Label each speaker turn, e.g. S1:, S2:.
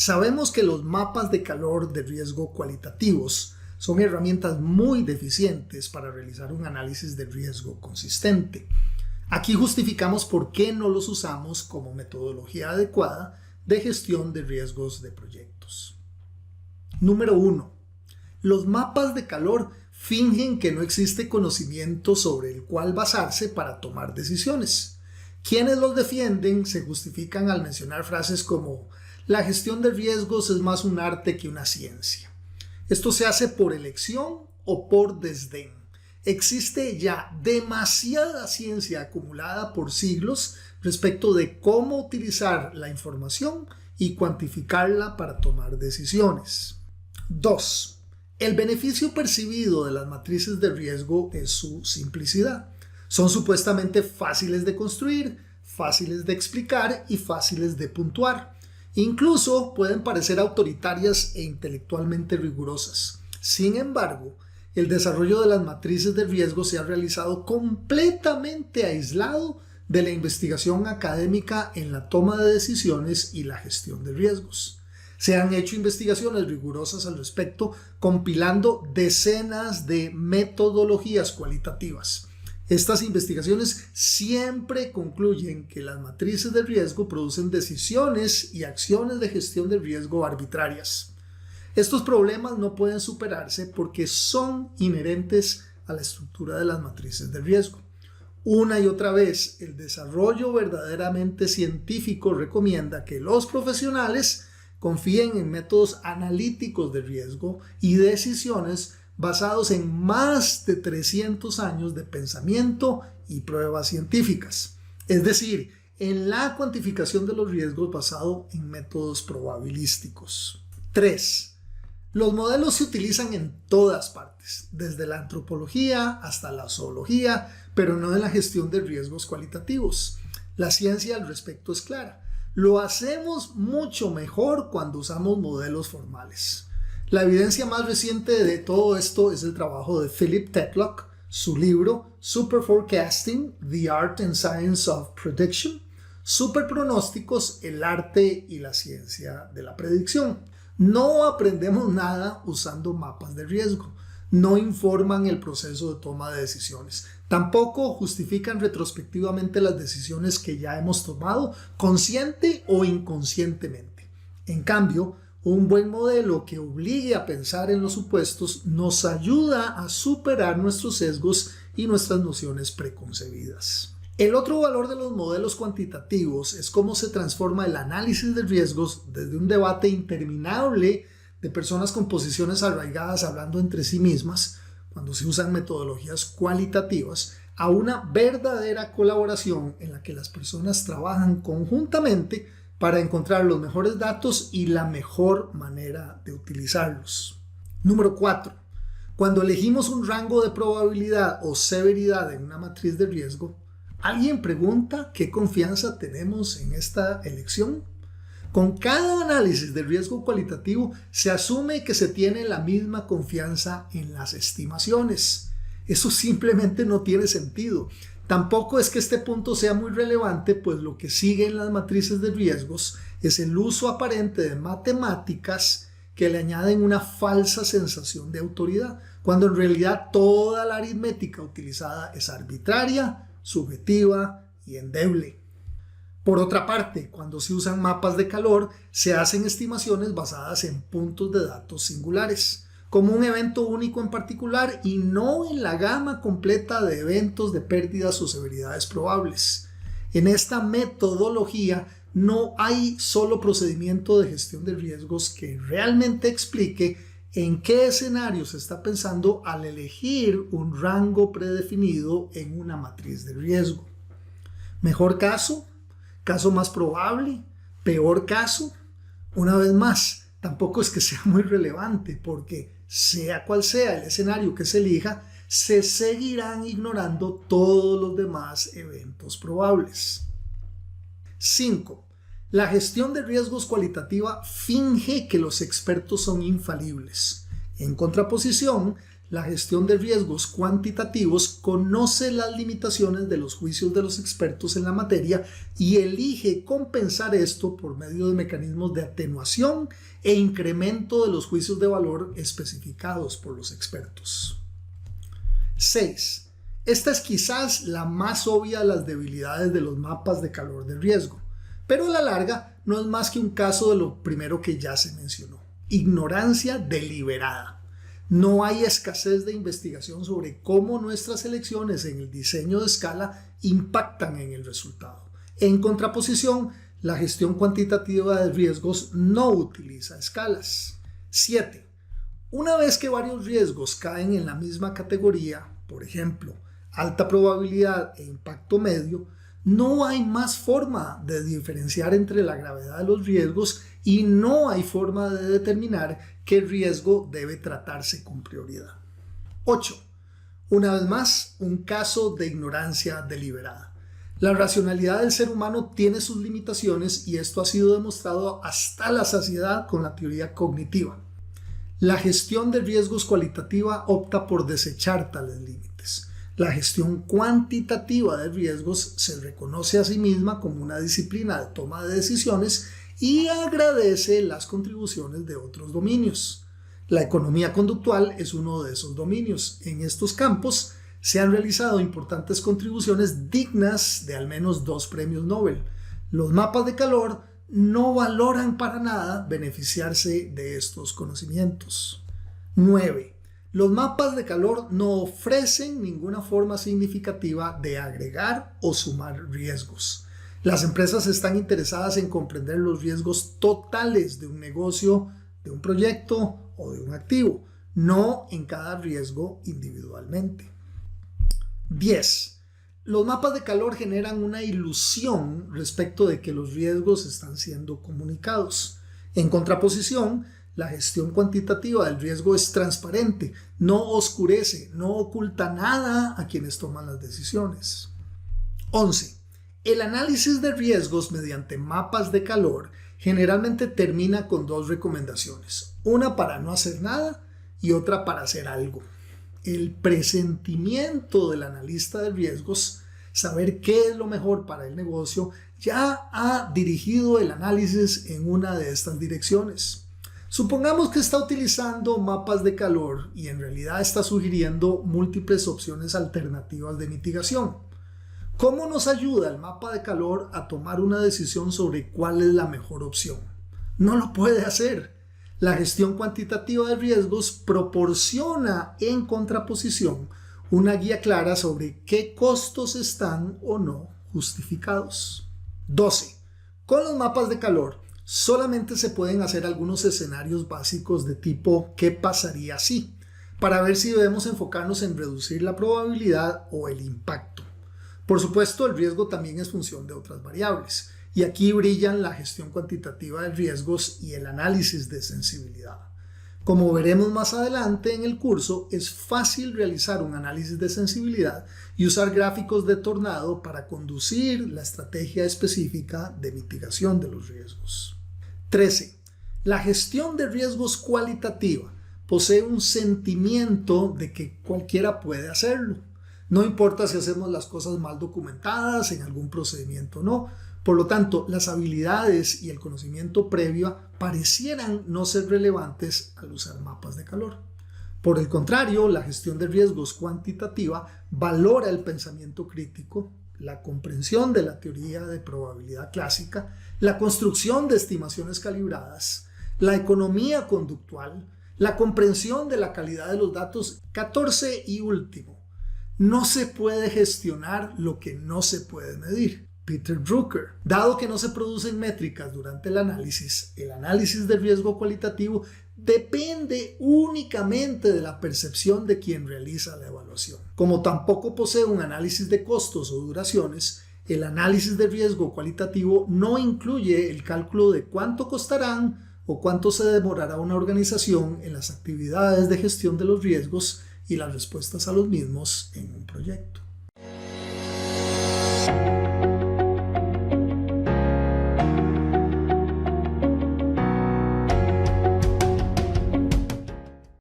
S1: Sabemos que los mapas de calor de riesgo cualitativos son herramientas muy deficientes para realizar un análisis de riesgo consistente. Aquí justificamos por qué no los usamos como metodología adecuada de gestión de riesgos de proyectos. Número 1. Los mapas de calor fingen que no existe conocimiento sobre el cual basarse para tomar decisiones. Quienes los defienden se justifican al mencionar frases como la gestión de riesgos es más un arte que una ciencia. Esto se hace por elección o por desdén. Existe ya demasiada ciencia acumulada por siglos respecto de cómo utilizar la información y cuantificarla para tomar decisiones. 2. El beneficio percibido de las matrices de riesgo es su simplicidad. Son supuestamente fáciles de construir, fáciles de explicar y fáciles de puntuar. Incluso pueden parecer autoritarias e intelectualmente rigurosas. Sin embargo, el desarrollo de las matrices de riesgo se ha realizado completamente aislado de la investigación académica en la toma de decisiones y la gestión de riesgos. Se han hecho investigaciones rigurosas al respecto, compilando decenas de metodologías cualitativas. Estas investigaciones siempre concluyen que las matrices de riesgo producen decisiones y acciones de gestión de riesgo arbitrarias. Estos problemas no pueden superarse porque son inherentes a la estructura de las matrices de riesgo. Una y otra vez, el desarrollo verdaderamente científico recomienda que los profesionales confíen en métodos analíticos de riesgo y decisiones basados en más de 300 años de pensamiento y pruebas científicas. Es decir, en la cuantificación de los riesgos basado en métodos probabilísticos. 3. Los modelos se utilizan en todas partes, desde la antropología hasta la zoología, pero no en la gestión de riesgos cualitativos. La ciencia al respecto es clara. Lo hacemos mucho mejor cuando usamos modelos formales. La evidencia más reciente de todo esto es el trabajo de Philip Tetlock, su libro Superforecasting: The Art and Science of Prediction, Superpronósticos: el arte y la ciencia de la predicción. No aprendemos nada usando mapas de riesgo. No informan el proceso de toma de decisiones. Tampoco justifican retrospectivamente las decisiones que ya hemos tomado, consciente o inconscientemente. En cambio, un buen modelo que obligue a pensar en los supuestos nos ayuda a superar nuestros sesgos y nuestras nociones preconcebidas. El otro valor de los modelos cuantitativos es cómo se transforma el análisis de riesgos desde un debate interminable de personas con posiciones arraigadas hablando entre sí mismas, cuando se usan metodologías cualitativas, a una verdadera colaboración en la que las personas trabajan conjuntamente para encontrar los mejores datos y la mejor manera de utilizarlos. Número 4. Cuando elegimos un rango de probabilidad o severidad en una matriz de riesgo, ¿alguien pregunta qué confianza tenemos en esta elección? Con cada análisis de riesgo cualitativo se asume que se tiene la misma confianza en las estimaciones. Eso simplemente no tiene sentido. Tampoco es que este punto sea muy relevante, pues lo que sigue en las matrices de riesgos es el uso aparente de matemáticas que le añaden una falsa sensación de autoridad, cuando en realidad toda la aritmética utilizada es arbitraria, subjetiva y endeble. Por otra parte, cuando se usan mapas de calor, se hacen estimaciones basadas en puntos de datos singulares, como un evento único en particular y no en la gama completa de eventos de pérdidas o severidades probables. En esta metodología no hay solo procedimiento de gestión de riesgos que realmente explique en qué escenario se está pensando al elegir un rango predefinido en una matriz de riesgo. Mejor caso, caso más probable, peor caso. Una vez más, tampoco es que sea muy relevante porque sea cual sea el escenario que se elija, se seguirán ignorando todos los demás eventos probables. 5. La gestión de riesgos cualitativa finge que los expertos son infalibles. En contraposición, la gestión de riesgos cuantitativos conoce las limitaciones de los juicios de los expertos en la materia y elige compensar esto por medio de mecanismos de atenuación e incremento de los juicios de valor especificados por los expertos. 6. Esta es quizás la más obvia de las debilidades de los mapas de calor de riesgo, pero a la larga no es más que un caso de lo primero que ya se mencionó: ignorancia deliberada. No hay escasez de investigación sobre cómo nuestras elecciones en el diseño de escala impactan en el resultado. En contraposición, la gestión cuantitativa de riesgos no utiliza escalas. 7. Una vez que varios riesgos caen en la misma categoría, por ejemplo, alta probabilidad e impacto medio, no hay más forma de diferenciar entre la gravedad de los riesgos y no hay forma de determinar qué riesgo debe tratarse con prioridad. 8. Una vez más, un caso de ignorancia deliberada. La racionalidad del ser humano tiene sus limitaciones y esto ha sido demostrado hasta la saciedad con la teoría cognitiva. La gestión de riesgos cualitativa opta por desechar tales límites. La gestión cuantitativa de riesgos se reconoce a sí misma como una disciplina de toma de decisiones y agradece las contribuciones de otros dominios. La economía conductual es uno de esos dominios. En estos campos se han realizado importantes contribuciones dignas de al menos 2 premios Nobel. Los mapas de calor no valoran para nada beneficiarse de estos conocimientos. 9. Los mapas de calor no ofrecen ninguna forma significativa de agregar o sumar riesgos. Las empresas están interesadas en comprender los riesgos totales de un negocio, de un proyecto o de un activo, no en cada riesgo individualmente. 10. Los mapas de calor generan una ilusión respecto de que los riesgos están siendo comunicados. En contraposición, la gestión cuantitativa del riesgo es transparente, no oscurece, no oculta nada a quienes toman las decisiones. 11. El análisis de riesgos mediante mapas de calor generalmente termina con 2 recomendaciones, una para no hacer nada y otra para hacer algo. El presentimiento del analista de riesgos, saber qué es lo mejor para el negocio, ya ha dirigido el análisis en una de estas direcciones. Supongamos que está utilizando mapas de calor y en realidad está sugiriendo múltiples opciones alternativas de mitigación. ¿Cómo nos ayuda el mapa de calor a tomar una decisión sobre cuál es la mejor opción? No lo puede hacer. La gestión cuantitativa de riesgos proporciona en contraposición una guía clara sobre qué costos están o no justificados. 12. Con los mapas de calor solamente se pueden hacer algunos escenarios básicos de tipo ¿qué pasaría si? Para ver si debemos enfocarnos en reducir la probabilidad o el impacto. Por supuesto, el riesgo también es función de otras variables, y aquí brillan la gestión cuantitativa de riesgos y el análisis de sensibilidad. Como veremos más adelante en el curso, es fácil realizar un análisis de sensibilidad y usar gráficos de tornado para conducir la estrategia específica de mitigación de los riesgos. 13. La gestión de riesgos cualitativa posee un sentimiento de que cualquiera puede hacerlo. No importa si hacemos las cosas mal documentadas en algún procedimiento o no. Por lo tanto, las habilidades y el conocimiento previo parecieran no ser relevantes al usar mapas de calor. Por el contrario, la gestión de riesgos cuantitativa valora el pensamiento crítico, la comprensión de la teoría de probabilidad clásica, la construcción de estimaciones calibradas, la economía conductual, la comprensión de la calidad de los datos. 14 y último, no se puede gestionar lo que no se puede medir. Peter Drucker. Dado que no se producen métricas durante el análisis de riesgo cualitativo depende únicamente de la percepción de quien realiza la evaluación. Como tampoco posee un análisis de costos o duraciones, el análisis de riesgo cualitativo no incluye el cálculo de cuánto costarán o cuánto se demorará una organización en las actividades de gestión de los riesgos y las respuestas a los mismos en un proyecto.